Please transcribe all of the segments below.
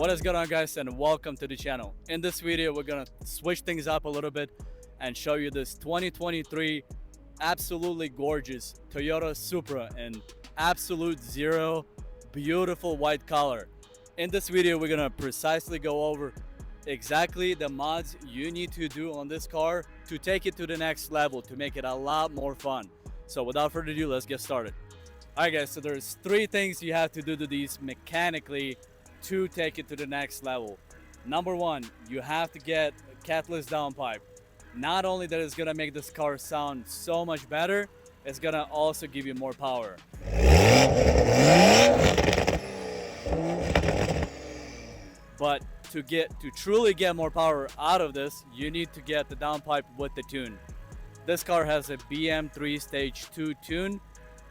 What is going on, guys, and welcome to the channel. In this video we're gonna switch things up a little bit and show you this 2023 absolutely gorgeous Toyota Supra in absolute zero, beautiful white color. In this video we're gonna precisely go over exactly the mods you need to do on this car to take it to the next level, to make it a lot more fun. So without further ado, let's get started. Alright guys, so there's three things you have to do to these mechanically to take it to the next level. Number one, you have to get a catalyst downpipe. Not only that it's gonna make this car sound so much better, it's gonna also give you more power. But to truly get more power out of this, you need to get the downpipe with the tune. This car has a BM3 Stage 2 tune,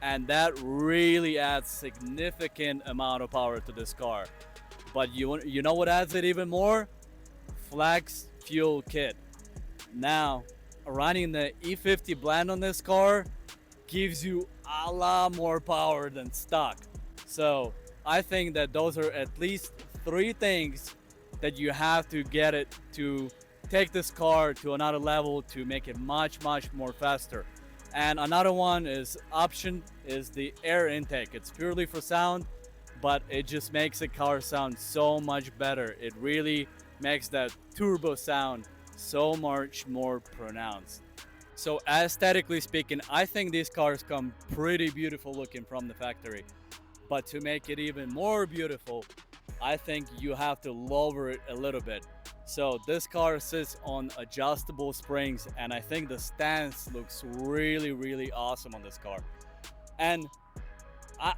and that really adds significant amount of power to this car. But you know what adds it even more? Flex fuel kit. Now, running the E50 blend on this car gives you a lot more power than stock. So I think that those are at least three things that you have to get it to take this car to another level, to make it much more faster. And another one is the air intake. It's purely for sound, but it just makes the car sound so much better. It really makes that turbo sound so much more pronounced. So aesthetically speaking, I think these cars come pretty beautiful looking from the factory. But to make it even more beautiful, I think you have to lower it a little bit. So this car sits on adjustable springs, and I think the stance looks really awesome on this car. And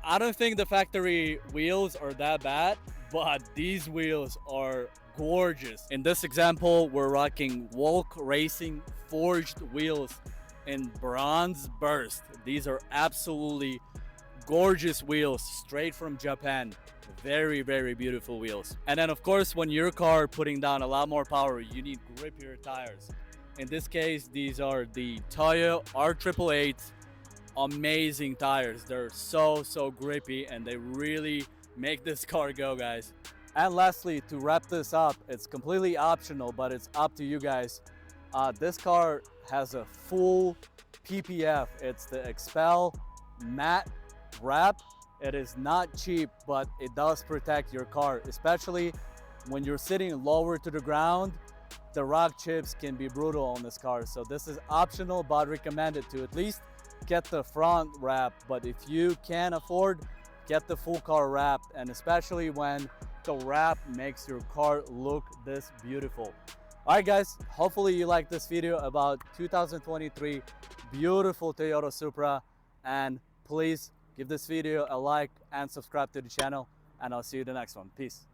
I don't think the factory wheels are that bad, but these wheels are gorgeous. In this example, we're rocking Volk Racing forged wheels in bronze burst. These are absolutely gorgeous wheels straight from Japan. Very beautiful wheels. And then of course, when your car putting down a lot more power, you need grippier tires. In this case, these are the Toyo R888. Amazing tires. They're so grippy, and they really make this car go, guys. And lastly, to wrap this up, it's completely optional, but it's up to you guys. This car has a full PPF. It's the Expel matte wrap. It is not cheap, but it does protect your car, especially when you're sitting lower to the ground. The rock chips can be brutal on this car, so this is optional but recommended to at least get the front wrap. But if you can afford, get the full car wrapped, and especially when the wrap makes your car look this beautiful. All right guys, hopefully you like this video about 2023 beautiful Toyota Supra, and please give this video a like and subscribe to the channel, and I'll see you in the next one. Peace.